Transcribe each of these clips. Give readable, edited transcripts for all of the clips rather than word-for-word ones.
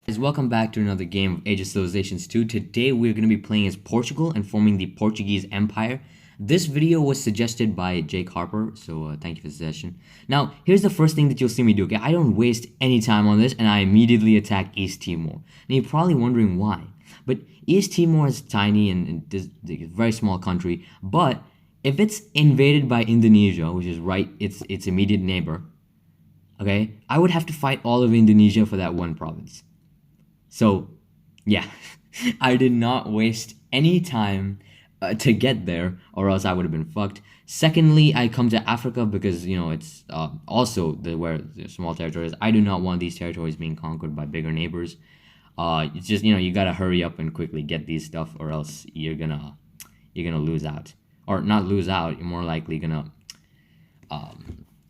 Guys, welcome back to another game of Age of Civilizations 2. Today we're going to be playing as Portugal and forming the Portuguese Empire. This video was suggested by Jake Harper, so thank you for the suggestion. Now, here's the first thing that you'll see me do, okay? I don't waste any time on this, and I immediately attack East Timor. Now, you're probably wondering why. But East Timor is tiny and is a very small country, but if it's invaded by Indonesia, which is its immediate neighbor, okay, I would have to fight all of Indonesia for that one province. So, yeah, I did not waste any time to get there, or else I would have been fucked. Secondly, I come to Africa because it's also where the small territories. I do not want these territories being conquered by bigger neighbors. It's just you gotta hurry up and quickly get these stuff, or else you're gonna lose out, or not lose out. You're more likely gonna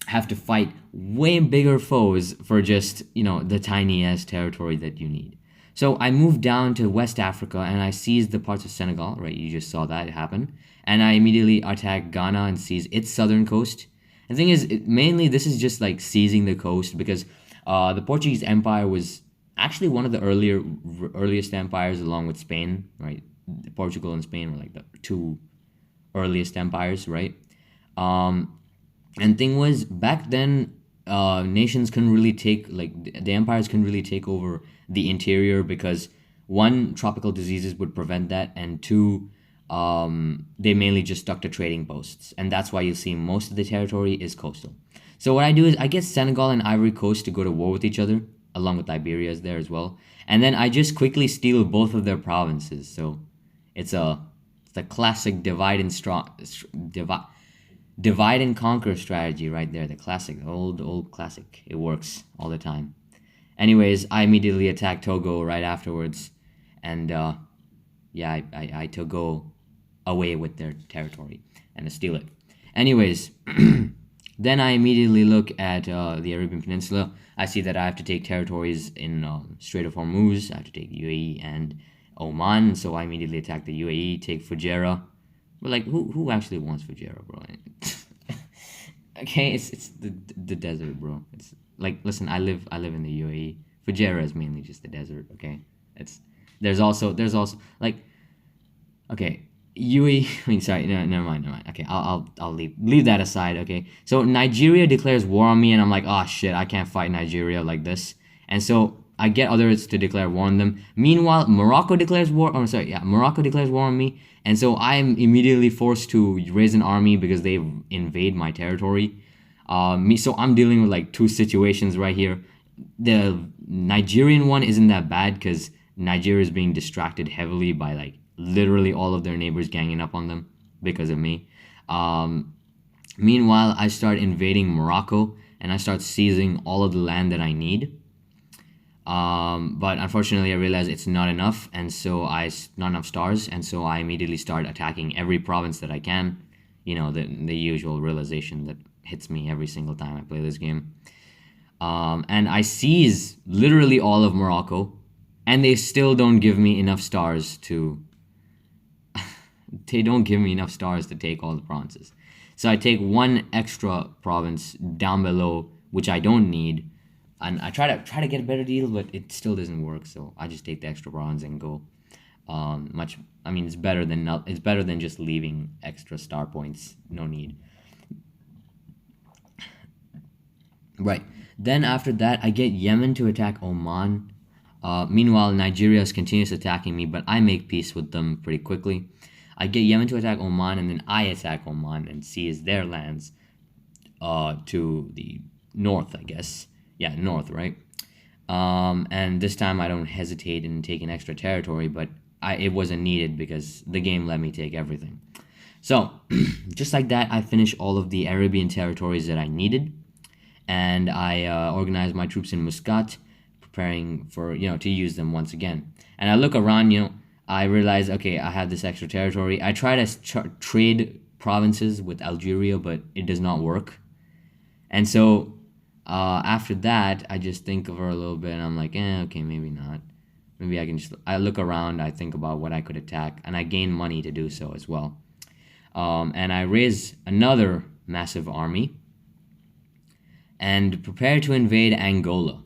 have to fight way bigger foes for just the tiny ass territory that you need. So I moved down to West Africa and I seized the parts of Senegal, right? You just saw that happen. And I immediately attacked Ghana and seized its southern coast. The thing is, mainly this is just like seizing the coast because the Portuguese Empire was actually one of the earliest empires along with Spain, right? Portugal and Spain were like the two earliest empires, right? And thing was, back then, nations couldn't really take, the empires couldn't really take over the interior because one, tropical diseases would prevent that, and two, they mainly just stuck to trading posts, and that's why you see most of the territory is coastal. So what I do is I get Senegal and Ivory Coast to go to war with each other, along with Liberia is there as well, and then I just quickly steal both of their provinces. So it's a classic divide and conquer strategy right there. The classic, old classic. It works all the time. Anyways, I immediately attacked Togo right afterwards, and yeah, I Togo away with their territory and to steal it. Anyways, then I immediately look at the Arabian Peninsula. I see that I have to take territories in Strait of Hormuz. I have to take UAE and Oman, so I immediately attack the UAE, take Fujairah. But like, who actually wants Fujairah, bro? Okay, it's the desert, bro. It's like, listen, I live in the UAE. Fujairah is mainly just the desert. Okay, it's there's also like, okay, UAE. I mean, sorry, no, never mind. Okay, I'll leave that aside. Okay, so Nigeria declares war on me, and I'm like, oh shit, I can't fight Nigeria like this, and so I get others to declare war on them. Meanwhile, Morocco declares war. Oh, sorry, yeah, Morocco declares war on me, and so I'm immediately forced to raise an army because they invade my territory. So I'm dealing with like two situations right here. The Nigerian one isn't that bad because Nigeria is being distracted heavily by like literally all of their neighbors ganging up on them because of me. Meanwhile, I start invading Morocco and I start seizing all of the land that I need. But unfortunately, I realized it's not enough, and so not enough stars, and so I immediately start attacking every province that I can. The usual realization that hits me every single time I play this game. And I seize literally all of Morocco, and they still don't give me enough stars to. They don't give me enough stars to take all the provinces. So I take one extra province down below, which I don't need. And I try to get a better deal, but it still doesn't work. So I just take the extra bronze and go. It's better than just leaving extra star points. No need. Right. Then after that, I get Yemen to attack Oman. Meanwhile, Nigeria is continuously attacking me, but I make peace with them pretty quickly. I get Yemen to attack Oman, and then I attack Oman and seize their lands to the north, I guess. Yeah, north, right? And this time I don't hesitate in taking extra territory, but it wasn't needed because the game let me take everything. So, just like that, I finished all of the Arabian territories that I needed, and I organized my troops in Muscat, preparing for, to use them once again. And I look around, I realize, okay, I have this extra territory. I try to trade provinces with Algeria, but it does not work. And so after that, I just think of her a little bit, and I'm like, okay, maybe not. Maybe I look around, I think about what I could attack, and I gain money to do so as well. And I raise another massive army and prepare to invade Angola.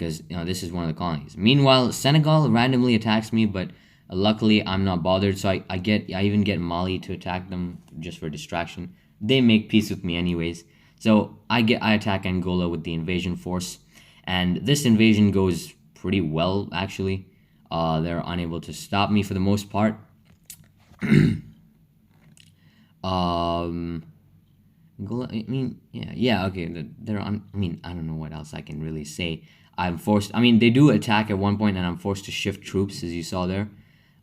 because this is one of the colonies. Meanwhile, Senegal randomly attacks me, but luckily I'm not bothered. So I even get Mali to attack them just for distraction. They make peace with me anyways. So I attack Angola with the invasion force, and this invasion goes pretty well actually. They're unable to stop me for the most part. Angola, I mean, yeah, okay. I mean, I don't know what else I can really say. I'm forced. I mean, they do attack at one point, and I'm forced to shift troops, as you saw there.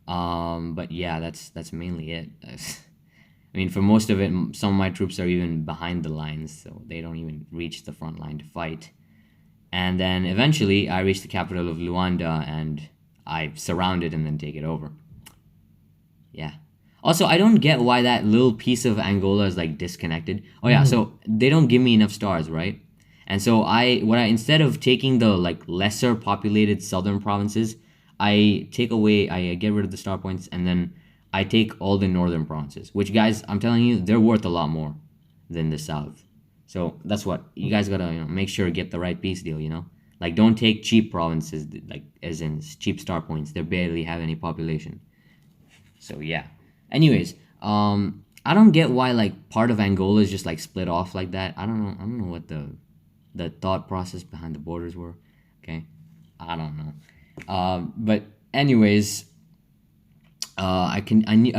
But yeah, that's mainly it. I mean, for most of it, some of my troops are even behind the lines, so they don't even reach the front line to fight. And then eventually, I reach the capital of Luanda, and I surround it and then take it over. Yeah. Also, I don't get why that little piece of Angola is like disconnected. Oh yeah, so they don't give me enough stars, right? And so instead of taking the like lesser populated southern provinces, I get rid of the star points, and then I take all the northern provinces, which, guys, I'm telling you, they're worth a lot more than the south. So that's what you guys gotta make sure to get the right peace deal. Like, don't take cheap provinces, like as in cheap star points. They barely have any population. So yeah. Anyways, I don't get why like part of Angola is just like split off like that. I don't know what the thought process behind the borders were. Okay, I don't know. But anyways, I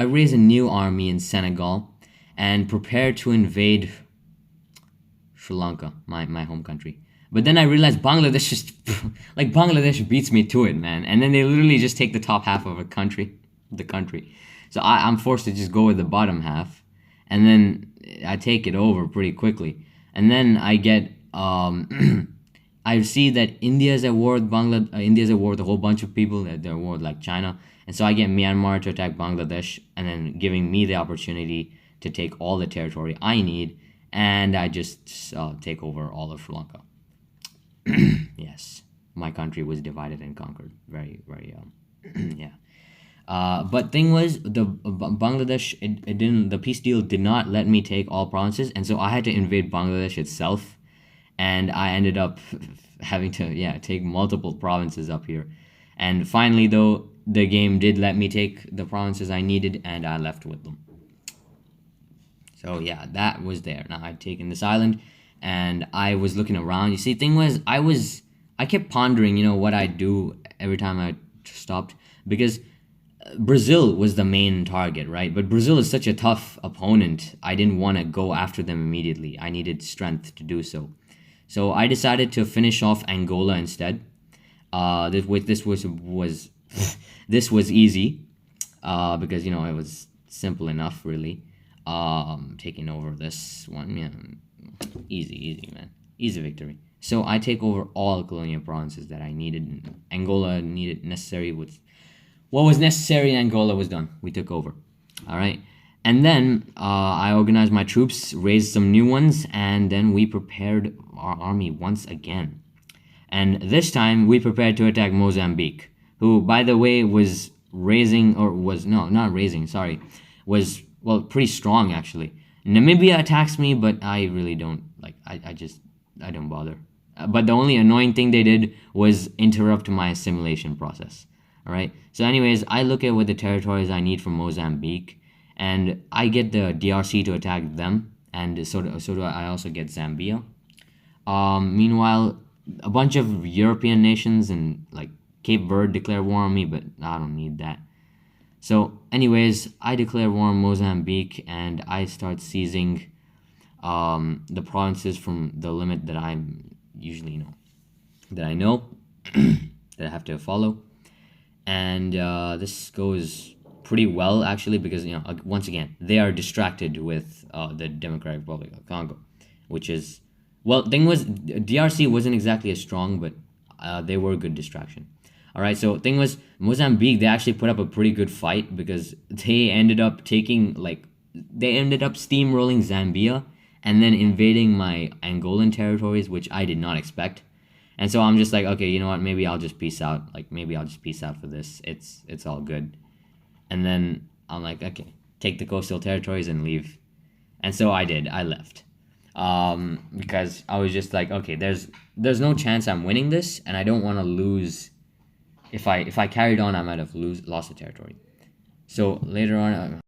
raise a new army in Senegal and prepare to invade Sri Lanka, my home country. But then I realized Bangladesh just like Bangladesh beats me to it, man. And then they literally just take the top half of the country. So I'm forced to just go with the bottom half, and then I take it over pretty quickly. And then I get I see that India's at war with India's at war with a whole bunch of people. That they're at war with like China, and so I get Myanmar to attack Bangladesh, and then giving me the opportunity to take all the territory I need, and I just take over all of Sri Lanka. Yes, my country was divided and conquered. Very, very, yeah. But thing was, the Bangladesh, it didn't. The peace deal did not let me take all provinces, and so I had to invade Bangladesh itself, and I ended up having to take multiple provinces up here, and finally though the game did let me take the provinces I needed, and I left with them. So yeah, that was there. Now I'd taken this island, and I was looking around. You see, thing was, I kept pondering, what I'd do every time I stopped, because Brazil was the main target, right? But Brazil is such a tough opponent. I didn't want to go after them immediately. I needed strength to do so. So I decided to finish off Angola instead. This was this was easy, because it was simple enough, really. Taking over this one, easy, man, easy victory. So I take over all colonial provinces that I needed. Angola needed necessary with. What was necessary in Angola was done. We took over. All right. And then I organized my troops, raised some new ones, and then we prepared our army once again. And this time we prepared to attack Mozambique, who, by the way, was pretty strong actually. Namibia attacks me, but I really don't, I don't bother. But the only annoying thing they did was interrupt my assimilation process. All right. So anyways, I look at what the territories I need from Mozambique, and I get the DRC to attack them, and so do I also get Zambia. Meanwhile, a bunch of European nations and like Cape Verde declare war on me, but I don't need that. So anyways, I declare war on Mozambique, and I start seizing the provinces from the limit that I usually that I know that I have to follow. And this goes pretty well actually, because once again they are distracted with the Democratic Republic of Congo, which is, well, thing was, DRC wasn't exactly as strong, but they were a good distraction. All right, so thing was, Mozambique, they actually put up a pretty good fight, because they ended up steamrolling Zambia and then invading my Angolan territories, which I did not expect. And so I'm just like, okay, you know what? Maybe I'll just peace out. Maybe I'll just peace out for this. It's all good. And then I'm like, okay, take the coastal territories and leave. And so I did. I left. because I was just like, okay, there's no chance I'm winning this, and I don't want to lose. If I carried on, I might have lost the territory. So later on,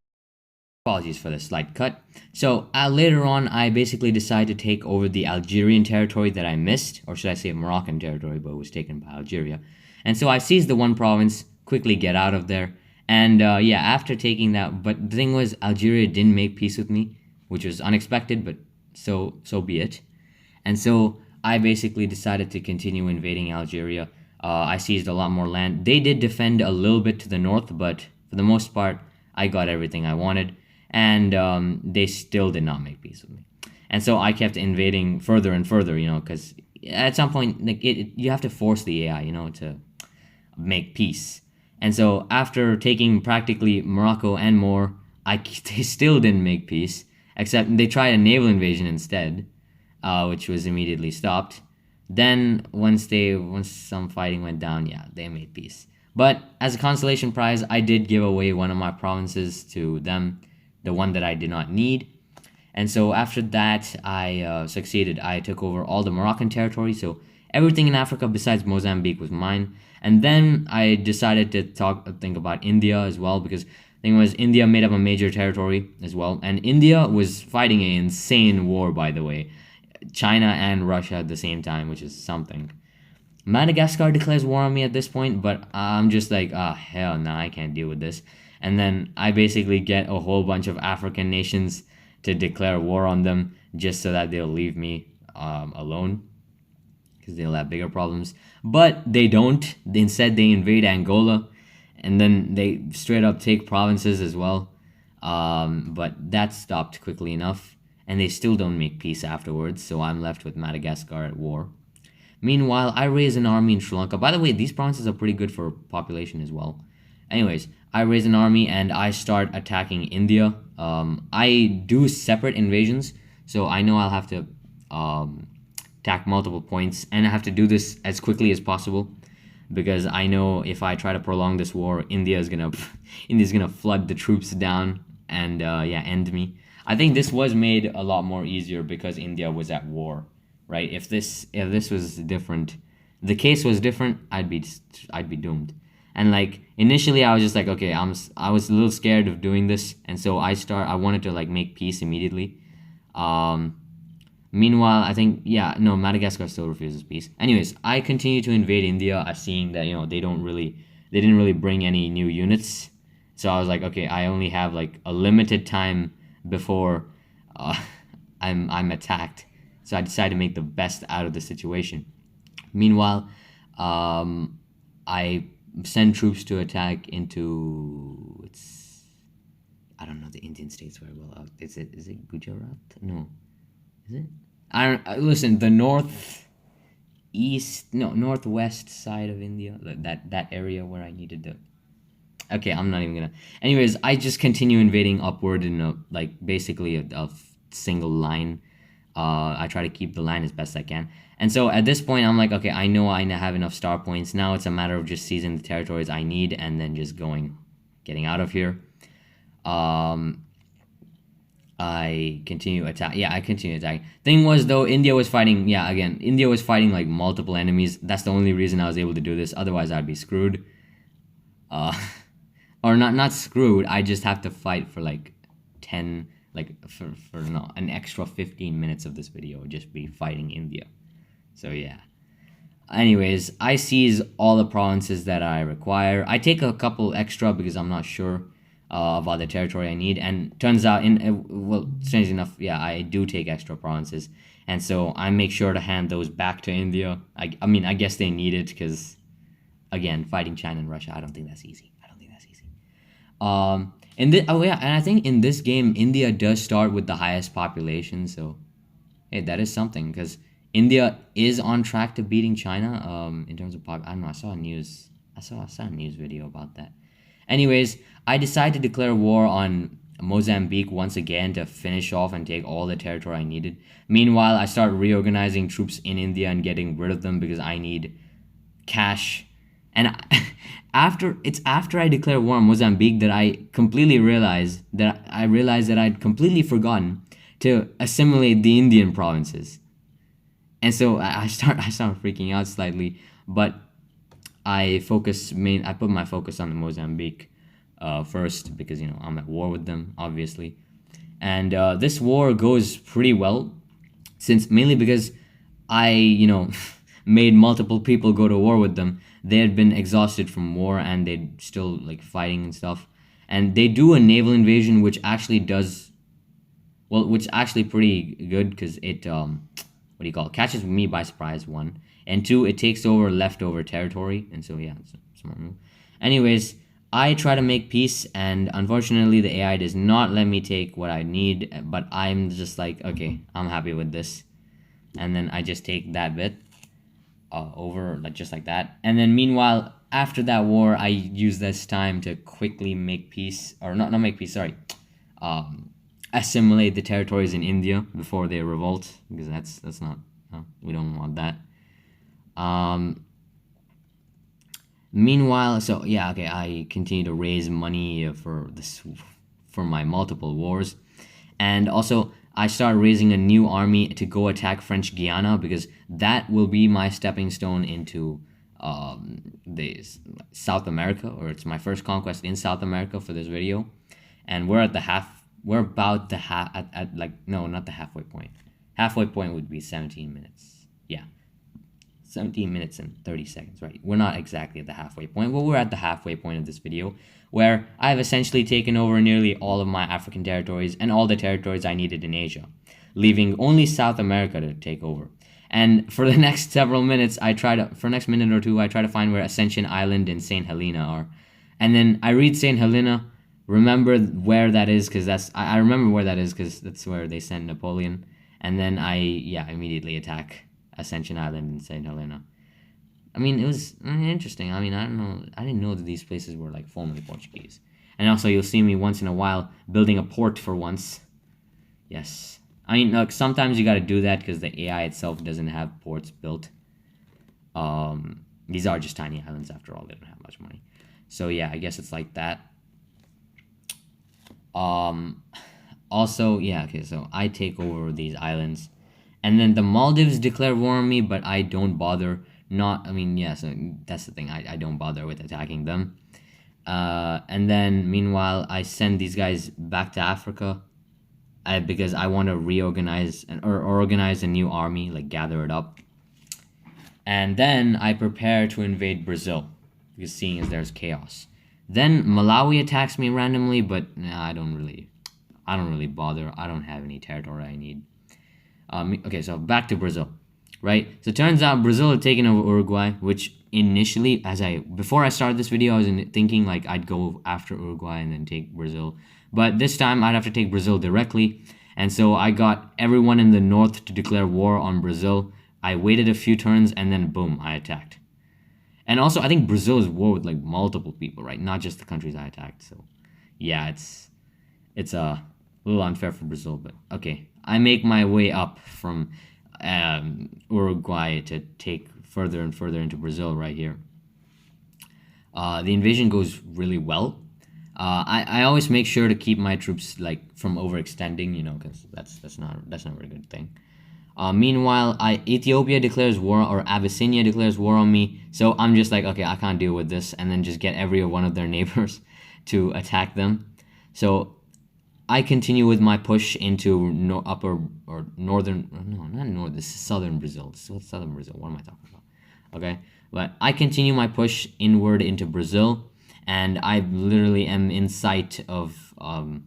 apologies for the slight cut. So later on, I basically decided to take over the Algerian territory that I missed, or should I say Moroccan territory, but it was taken by Algeria. And so I seized the one province, quickly get out of there. And yeah, after taking that, but the thing was, Algeria didn't make peace with me, which was unexpected, but so be it. And so I basically decided to continue invading Algeria. I seized a lot more land. They did defend a little bit to the north, but for the most part, I got everything I wanted, and they still did not make peace with me. And so I kept invading further and further, because at some point, like you have to force the AI, to make peace. And so after taking practically Morocco and more, they still didn't make peace, except they tried a naval invasion instead, which was immediately stopped. Then once some fighting went down, yeah, they made peace. But as a consolation prize, I did give away one of my provinces to them, the one that I did not need. And so after that, I succeeded. I took over all the Moroccan territory, so everything in Africa besides Mozambique was mine. And then I decided to think about India as well, because the thing was, India made up a major territory as well, and India was fighting an insane war, by the way. China and Russia at the same time, which is something. Madagascar declares war on me at this point, but I'm just like, hell no, I can't deal with this. And then I basically get a whole bunch of African nations to declare war on them just so that they'll leave me alone, because they'll have bigger problems. But they don't. Instead, they invade Angola, and then they straight up take provinces as well. But that stopped quickly enough, and they still don't make peace afterwards, so I'm left with Madagascar at war. Meanwhile, I raise an army in Sri Lanka. By the way, these provinces are pretty good for population as well. Anyways, I raise an army and I start attacking India. I do separate invasions, so I know I'll have to attack multiple points, and I have to do this as quickly as possible, because I know if I try to prolong this war, India's gonna flood the troops down and end me. I think this was made a lot more easier because India was at war, right? If this was different, the case was different, I'd be doomed. And like initially, I was just like, okay, I was a little scared of doing this, and so I wanted to like make peace immediately. Meanwhile, I think Madagascar still refuses peace. Anyways, I continue to invade India, seeing that they didn't really bring any new units. So I was like, okay, I only have like a limited time before I'm attacked. So I decided to make the best out of the situation. Meanwhile, I send troops to attack into I don't know the Indian states very well. Is it Gujarat? No, is it? I don't listen. The northwest side of India, that area where I needed to. Okay, I'm not even gonna. Anyways, I just continue invading upward in basically a single line. I try to keep the line as best I can. And so at this point, I'm like, okay, I know I have enough star points. Now it's a matter of just seizing the territories I need and then just getting out of here. I continue attack. Yeah, I continue attacking. Thing was though, India was fighting. Yeah, again, India was fighting like multiple enemies. That's the only reason I was able to do this. Otherwise, I'd be screwed. Or not screwed. I just have to fight for like 10. For an extra 15 minutes of this video would just be fighting India. So yeah. Anyways, I seize all the provinces that I require. I take a couple extra because I'm not sure about the territory I need. And turns out, strangely enough, yeah, I do take extra provinces. And so I make sure to hand those back to India. I mean, I guess they need it because, again, fighting China and Russia, I don't think that's easy. And I think in this game, India does start with the highest population, so hey, that is something, because India is on track to beating China in terms of I don't know, I saw a news video about that. Anyways, I decide to declare war on Mozambique once again to finish off and take all the territory I needed. Meanwhile, I start reorganizing troops in India and getting rid of them because I need cash. And after I declare war on Mozambique that I realized that I'd completely forgotten to assimilate the Indian provinces. And so I start freaking out slightly, but I put my focus on the Mozambique first, because I'm at war with them, obviously. And this war goes pretty well, since mainly because I made multiple people go to war with them. They had been exhausted from war, and they'd still like fighting and stuff. And they do a naval invasion, which actually does well, which actually pretty good, because it what do you call it, catches me by surprise, one, and two, it takes over leftover territory. And so yeah, it's a smart move. Anyways, I try to make peace, and unfortunately the AI does not let me take what I need, but I'm just like, okay, I'm happy with this. And then I just take that bit over, like just like that. And then meanwhile, after that war, I use this time to quickly make peace, or not make peace, sorry, assimilate the territories in India before they revolt, because that's not, no, we don't want that. Meanwhile, so yeah, okay, I continue to raise money for my multiple wars, and also I start raising a new army to go attack French Guiana, because that will be my stepping stone into the South America, or it's my first conquest in South America for this video. And we're about the at like, no, not the halfway point. Halfway point would be 17 minutes. Yeah. 17 minutes and 30 seconds, right? We're not exactly at the halfway point, but we're at the halfway point of this video, where I've essentially taken over nearly all of my African territories and all the territories I needed in Asia, leaving only South America to take over. And for the next several minutes, for next minute or two, I try to find where Ascension Island and St. Helena are. And then I read St. Helena, remember where that is, because I remember where that is, because that's where they sent Napoleon. And then I immediately attack Ascension Island and St. Helena. I mean, it was interesting. I mean, I didn't know that these places were like formerly Portuguese. And also, you'll see me once in a while building a port for once. Yes. I mean, look, sometimes you gotta do that because the AI itself doesn't have ports built. These are just tiny islands after all. They don't have much money. So yeah, I guess it's like that. Also, yeah, okay, so I take over these islands. And then the Maldives declare war on me, but I don't bother. So that's the thing. I don't bother with attacking them. And then, meanwhile, I send these guys back to Africa because I want to reorganize or organize a new army, like gather it up. And then I prepare to invade Brazil, because seeing as there's chaos. Then Malawi attacks me randomly, but I don't really bother. I don't have any territory I need. Okay, so back to Brazil, right? So it turns out Brazil had taken over Uruguay, which initially, before I started this video, I was thinking like I'd go after Uruguay and then take Brazil. But this time I'd have to take Brazil directly. And so I got everyone in the north to declare war on Brazil. I waited a few turns and then boom, I attacked. And also I think Brazil is war with like multiple people, right? Not just the countries I attacked. So yeah, it's a little unfair for Brazil, but okay. I make my way up from Uruguay to take further and further into Brazil right here. The invasion goes really well. I always make sure to keep my troops like from overextending, because that's not a very good thing. Meanwhile, Ethiopia declares war, or Abyssinia declares war on me. So I'm just like, okay, I can't deal with this, and then just get every one of their neighbors to attack them. So I continue with my push into this is southern Brazil. Southern Brazil. What am I talking about? Okay, but I continue my push inward into Brazil, and I literally am in sight of oh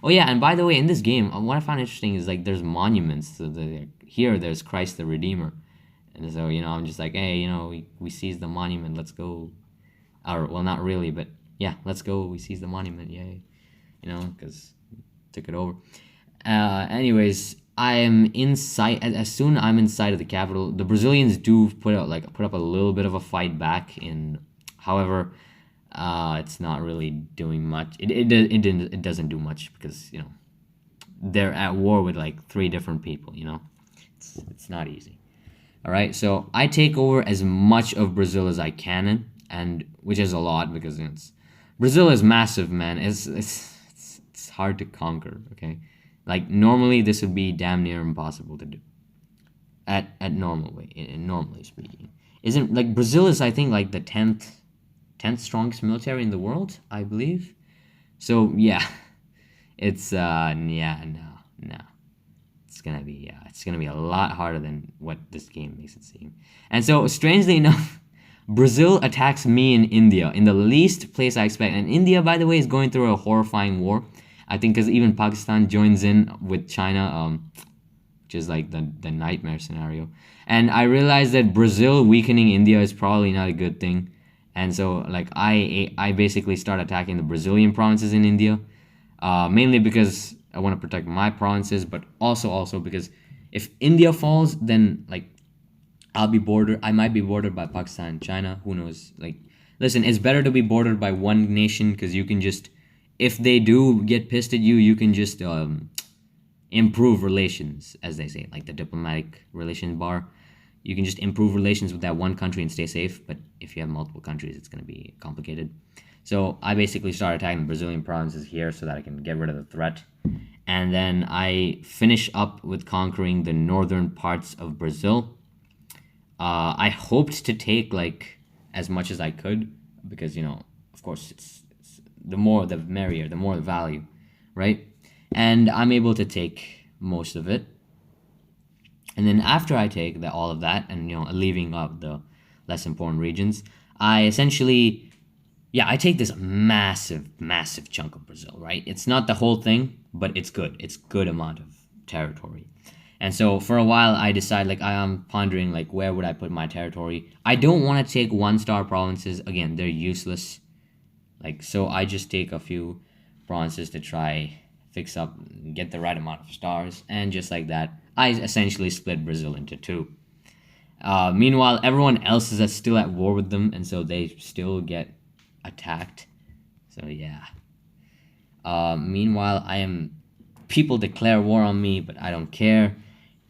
yeah, and by the way, in this game, what I found interesting is like there's monuments. So here there's Christ the Redeemer, and so I'm just like, hey, we seized the monument. Let's go. Or well, not really, but yeah, let's go. We seized the monument. Yay. Because took it over. Anyways, I am in sight. As soon as I'm in sight of the capital, the Brazilians do put up a little bit of a fight back. However, it's not really doing much. It doesn't do much because they're at war with like 3 different people. It's not easy. All right, so I take over as much of Brazil as I can, and which is a lot because Brazil is massive, man. It's hard to conquer. Okay, like normally this would be damn near impossible to do at normal way, normally speaking. Isn't like Brazil is, I think, like the tenth strongest military in the world, I believe. So yeah, it's yeah, no, it's gonna be a lot harder than what this game makes it seem. And so strangely enough, Brazil attacks me in India in the least place I expect. And India, by the way, is going through a horrifying war. I think because even Pakistan joins in with China, which is like the nightmare scenario. And I realized that Brazil weakening India is probably not a good thing. And so like I basically start attacking the Brazilian provinces in India, mainly because I want to protect my provinces, but also because if India falls, then like I might be bordered by Pakistan and China. Who knows? Like, listen, it's better to be bordered by one nation because you can just, if they do get pissed at you, you can just improve relations, as they say, like the diplomatic relations bar. You can just improve relations with that one country and stay safe. But if you have multiple countries, it's going to be complicated. So I basically start attacking the Brazilian provinces here so that I can get rid of the threat. And then I finish up with conquering the northern parts of Brazil. I hoped to take like as much as I could because, of course, it's the more the merrier, the more the value, right? And I'm able to take most of it. And then after I take all of that and, leaving out the less important regions, I essentially, I take this massive, massive chunk of Brazil, right? It's not the whole thing, but it's good. It's good amount of territory. And so for a while, I decide, like, I am pondering, like, where would I put my territory? I don't want to take one-star provinces. Again, they're useless. Like, so I just take a few provinces to try fix up, get the right amount of stars. And just like that, I essentially split Brazil into two. Meanwhile, everyone else is still at war with them, and so they still get attacked. So, yeah. Meanwhile, people declare war on me, but I don't care.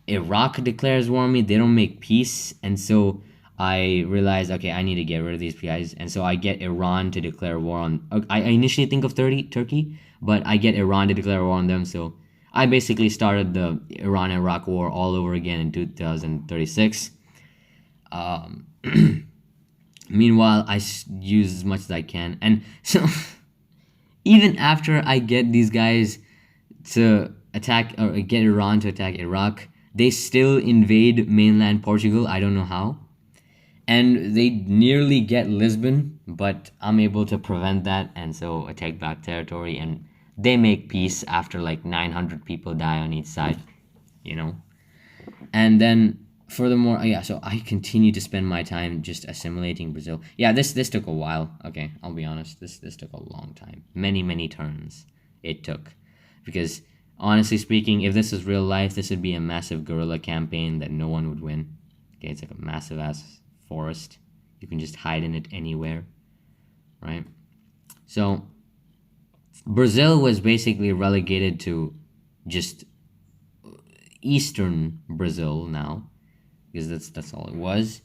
Iraq declares war on me. They don't make peace, and so I realize, okay, I need to get rid of these guys, and so I get Iran to declare war on. I initially think of Turkey, but I get Iran to declare war on them. So I basically started the Iran-Iraq war all over again in 2036. Meanwhile, I use as much as I can, and so even after I get these guys to attack or get Iran to attack Iraq, they still invade mainland Portugal. I don't know how. And they nearly get Lisbon, but I'm able to prevent that, and so I take back territory, and they make peace after like 900 people die on each side, And then furthermore, so I continue to spend my time just assimilating Brazil. Yeah, this took a while. Okay, I'll be honest. This took a long time. Many turns it took, because honestly speaking, if this was real life, this would be a massive guerrilla campaign that no one would win. Okay, it's like a massive ass forest. You can just hide in it anywhere, right? So Brazil was basically relegated to just eastern Brazil now, because that's all it was.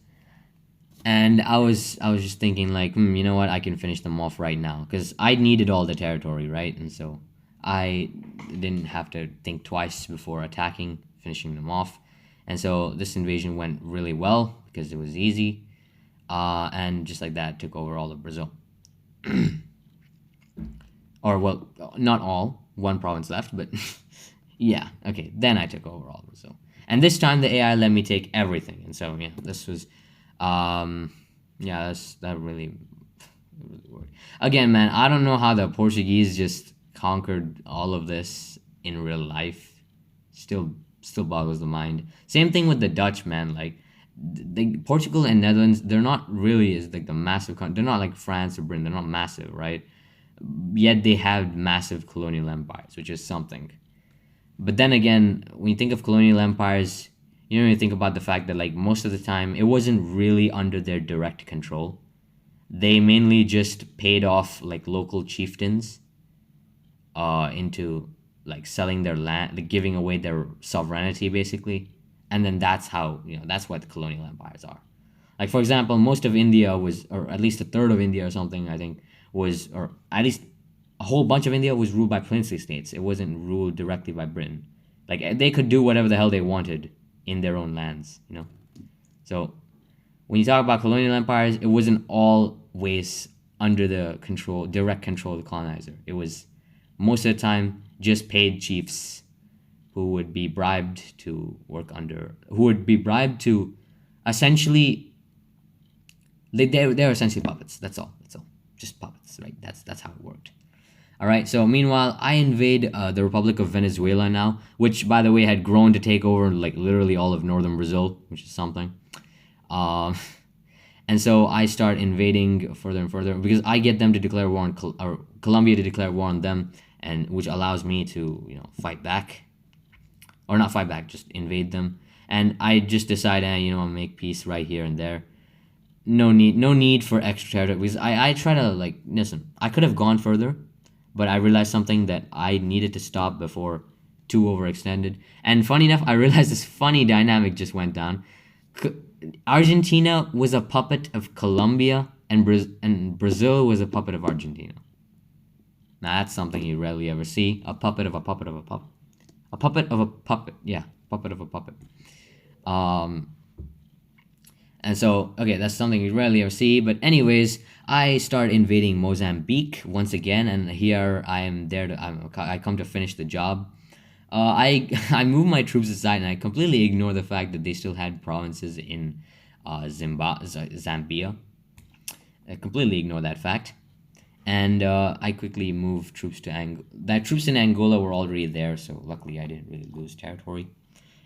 And I was just thinking, like, you know what? I can finish them off right now, because I needed all the territory, right? And so I didn't have to think twice before attacking, finishing them off. And so this invasion went really well because it was easy. And just like that, took over all of Brazil. Or, well, not all. One province left, but yeah. Okay, then I took over all of Brazil. And this time the AI let me take everything. And so, this was, that really worked. Again, man, I don't know how the Portuguese just conquered all of this in real life. Still boggles the mind. Same thing with the Dutch, man. Like, Portugal and Netherlands, they're not really as like the massive they're not like France or Britain. They're not massive, right? Yet they have massive colonial empires, which is something. But then again, when you think of colonial empires, you think about the fact that, like, most of the time it wasn't really under their direct control. They mainly just paid off like local chieftains into like selling their land, like giving away their sovereignty basically. And then that's how, that's what the colonial empires are. Like, for example, most of India was, or at least a third of India or something, I think, was, or at least a whole bunch of India was ruled by princely states. It wasn't ruled directly by Britain. Like, they could do whatever the hell they wanted in their own lands, you know? So when you talk about colonial empires, it wasn't always under the direct control of the colonizer. It was most of the time just paid chiefs who would be bribed to essentially, they're essentially puppets. That's all. Just puppets, right? That's how it worked. All right. So meanwhile, I invade the Republic of Venezuela now, which, by the way, had grown to take over like literally all of northern Brazil, which is something. Um, and so I start invading further and further because I get them to declare war on or Colombia to declare war on them, and which allows me to fight back, or not fight back, just invade them. And I just decide, I'll make peace right here and there. No need for extra territory, because I try to, like, listen, I could have gone further, but I realized something that I needed to stop before too overextended. And funny enough, I realized this funny dynamic just went down. Argentina was a puppet of Colombia, and Brazil was a puppet of Argentina. Now that's something you rarely ever see. A puppet of a puppet of a puppet. A puppet of a puppet. Yeah, puppet of a puppet. And so, okay, that's something you rarely ever see. But anyways, I start invading Mozambique once again, and here I am there I come to finish the job. I move my troops aside, and I completely ignore the fact that they still had provinces in Zambia. I completely ignore that fact. And I quickly move troops to Angola. Troops in Angola were already there, so luckily I didn't really lose territory.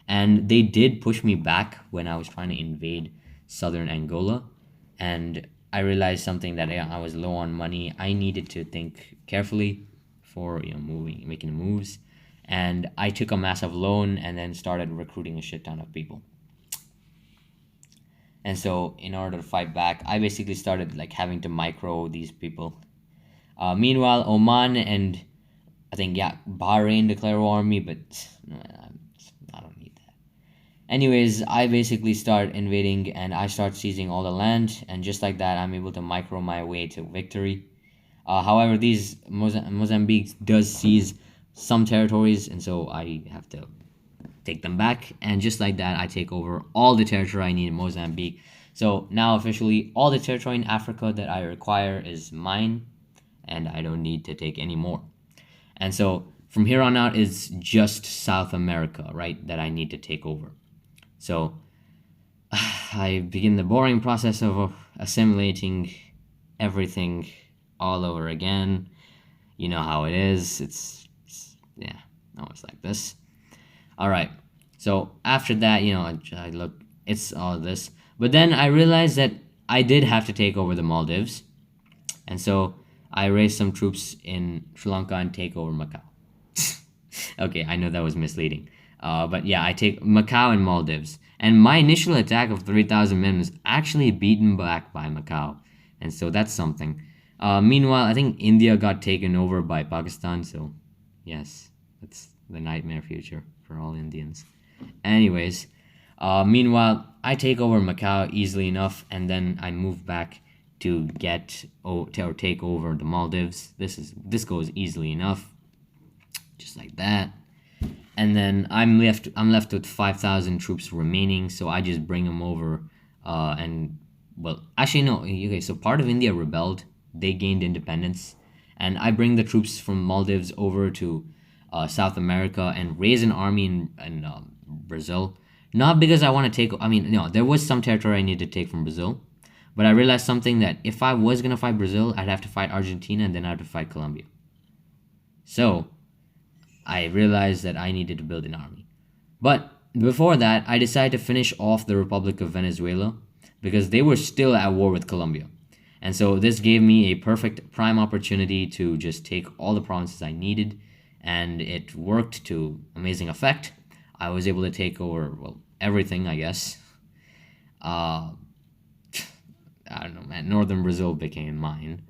And they did push me back when I was trying to invade southern Angola. And I realized something, that I was low on money. I needed to think carefully for making moves. And I took a massive loan and then started recruiting a shit ton of people. And so in order to fight back, I basically started like having to micro these people. Meanwhile, Oman and I think Bahrain declare war on me, but I don't need that. Anyways, I basically start invading and I start seizing all the land, and just like that, I'm able to micro my way to victory. However, these Mozambique does seize some territories, and so I have to take them back, and just like that, I take over all the territory I need in Mozambique. So now officially all the territory in Africa that I require is mine, and I don't need to take any more. And so from here on out is just South America, right, that I need to take over. So I begin the boring process of assimilating everything all over again. You know how it is. It's always like this. All right. So after that, I look, it's all this. But then I realized that I did have to take over the Maldives. And so I raised some troops in Sri Lanka and take over Macau. Okay, I know that was misleading. But yeah, I take Macau and Maldives. And my initial attack of 3,000 men was actually beaten back by Macau. And so that's something. Meanwhile, I think India got taken over by Pakistan. So yes, that's the nightmare future for all Indians. Anyways, meanwhile, I take over Macau easily enough, and then I move back to take over the Maldives. This goes easily enough, just like that. And then I'm left with 5,000 troops remaining, so I just bring them over. Actually no. Okay, so part of India rebelled. They gained independence, and I bring the troops from Maldives over to South America and raise an army in Brazil. Not because I want to take. There was some territory I needed to take from Brazil. But I realized something, that if I was going to fight Brazil, I'd have to fight Argentina, and then I'd have to fight Colombia. So I realized that I needed to build an army. But before that, I decided to finish off the Republic of Venezuela, because they were still at war with Colombia. And so this gave me a perfect prime opportunity to just take all the provinces I needed, and it worked to amazing effect. I was able to take over, everything, I guess. I don't know, man. Northern Brazil became mine.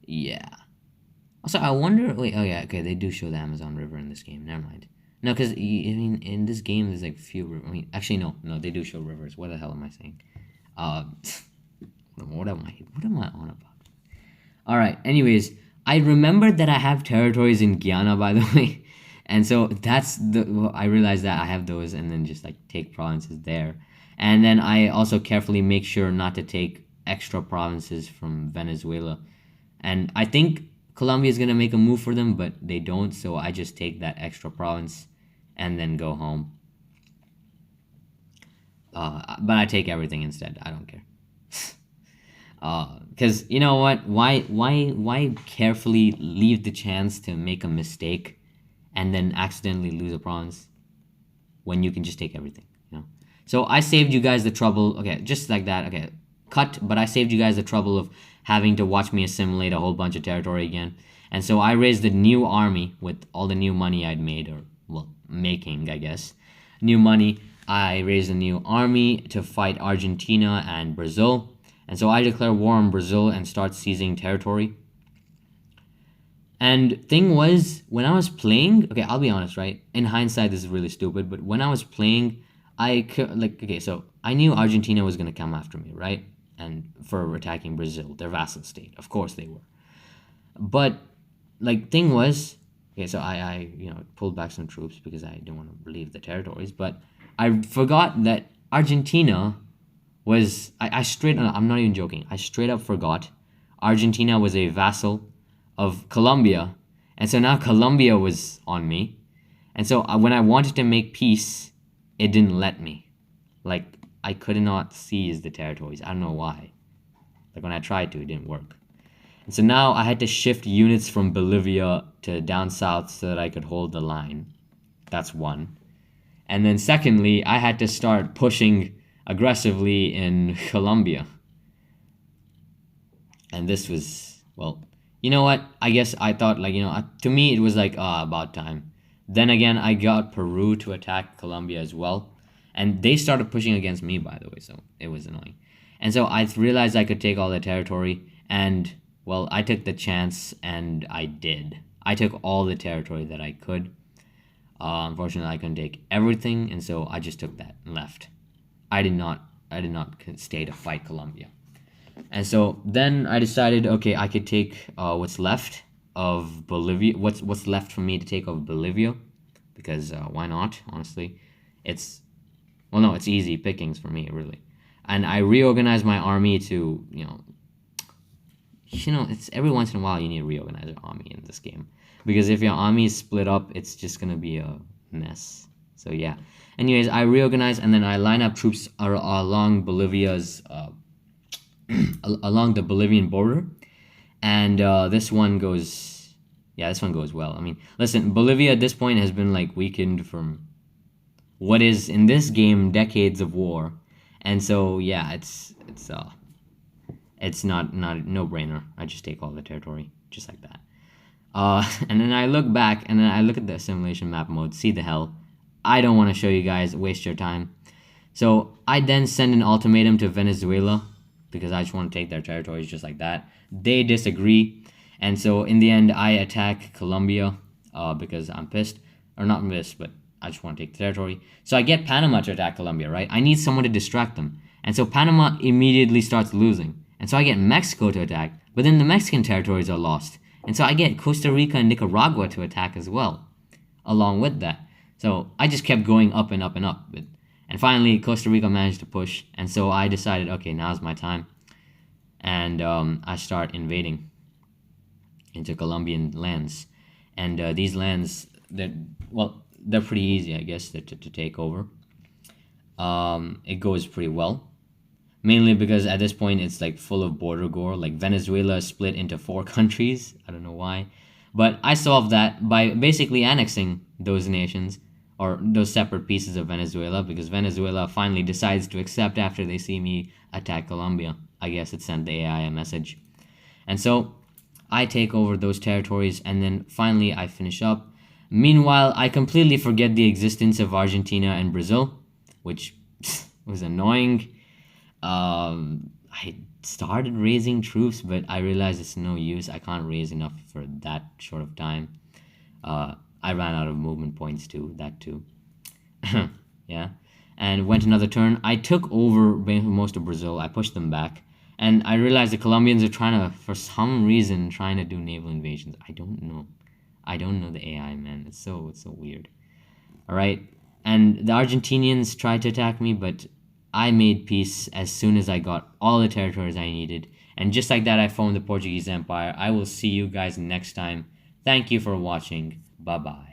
Yeah. Also, I wonder. Wait. Oh yeah. Okay. They do show the Amazon River in this game. Never mind. No, because in this game there's like few. Actually, no. They do show rivers. What the hell am I saying? What am I on about? All right. Anyways, I remembered that I have territories in Guyana, by the way, and so that's the well, I realized that I have those, and then just like take provinces there, and then I also carefully make sure not to take extra provinces from Venezuela, and I think Colombia is gonna make a move for them, but they don't, so I just take that extra province, and then go home. But I take everything instead. I don't care. Because you know what? Why carefully leave the chance to make a mistake and then accidentally lose a province when you can just take everything, you know? So I saved you guys the trouble. Okay, just like that. Okay, cut. But I saved you guys the trouble of having to watch me assimilate a whole bunch of territory again. And so I raised a new army with all the new money I'd made, or well, making, I guess, new money. I raised a new army to fight Argentina and Brazil. And so I declare war on Brazil and start seizing territory. And thing was, when I was playing, okay, I'll be honest, right? In hindsight, this is really stupid, but when I was playing, okay, so I knew Argentina was gonna come after me, right? And for attacking Brazil, their vassal state, of course they were. But like, thing was, okay, so I pulled back some troops because I didn't want to leave the territories, but I forgot that Argentina was I straight I'm not even joking. I straight up forgot Argentina was a vassal of Colombia, and so now Colombia was on me, and so when I wanted to make peace, it didn't let me. Like, I could not seize the territories. I don't know why. Like, when I tried to, it didn't work. And so now I had to shift units from Bolivia to down south so that I could hold the line. That's one. And then secondly, I had to start pushing aggressively in Colombia. And this was, well, you know what? I guess I thought, like, to me it was like, about time. Then again, I got Peru to attack Colombia as well. And they started pushing against me, by the way, so it was annoying. And so I realized I could take all the territory, and, well, I took the chance, and I did. I took all the territory that I could. Unfortunately, I couldn't take everything, and so I just took that and left. I did not stay to fight Colombia. And so then I decided, okay, I could take what's left of Bolivia. What's left for me to take of Bolivia, because why not? Honestly, it's easy pickings for me, really. And I reorganized my army to it's every once in a while you need to reorganize your army in this game, because if your army is split up, it's just gonna be a mess. So yeah. Anyways, I reorganize, and then I line up troops along Bolivia's along the Bolivian border, and this one goes well. I mean, listen, Bolivia at this point has been like weakened from what is in this game decades of war, and so yeah, it's not a no-brainer. I just take all the territory just like that. And then I look back, and then I look at the assimilation map mode. See the hell. I don't want to show you guys, waste your time. So I then send an ultimatum to Venezuela, because I just want to take their territories just like that. They disagree, and so in the end, I attack Colombia because I'm pissed. Or not pissed, but I just want to take the territory. So I get Panama to attack Colombia, right? I need someone to distract them. And so Panama immediately starts losing. And so I get Mexico to attack, but then the Mexican territories are lost. And so I get Costa Rica and Nicaragua to attack as well, along with that. So I just kept going up and up and up. And finally, Costa Rica managed to push. And so I decided, okay, now's my time. And I start invading into Colombian lands. And these lands, they're pretty easy, I guess, to take over. It goes pretty well. Mainly because at this point, it's like full of border gore. Like, Venezuela is split into 4 countries. I don't know why. But I solved that by basically annexing those nations, or those separate pieces of Venezuela, because Venezuela finally decides to accept after they see me attack Colombia. I guess it sent the AI a message. And so I take over those territories, and then finally I finish up. Meanwhile, I completely forget the existence of Argentina and Brazil, which was annoying. I started raising troops, but I realized it's no use. I can't raise enough for that short of time. I ran out of movement points too, that too. Yeah. And went another turn. I took over most of Brazil. I pushed them back. And I realized the Colombians are for some reason, trying to do naval invasions. I don't know. I don't know the AI, man. It's so weird. All right. And the Argentinians tried to attack me, but I made peace as soon as I got all the territories I needed. And just like that, I formed the Portuguese Empire. I will see you guys next time. Thank you for watching. Bye bye.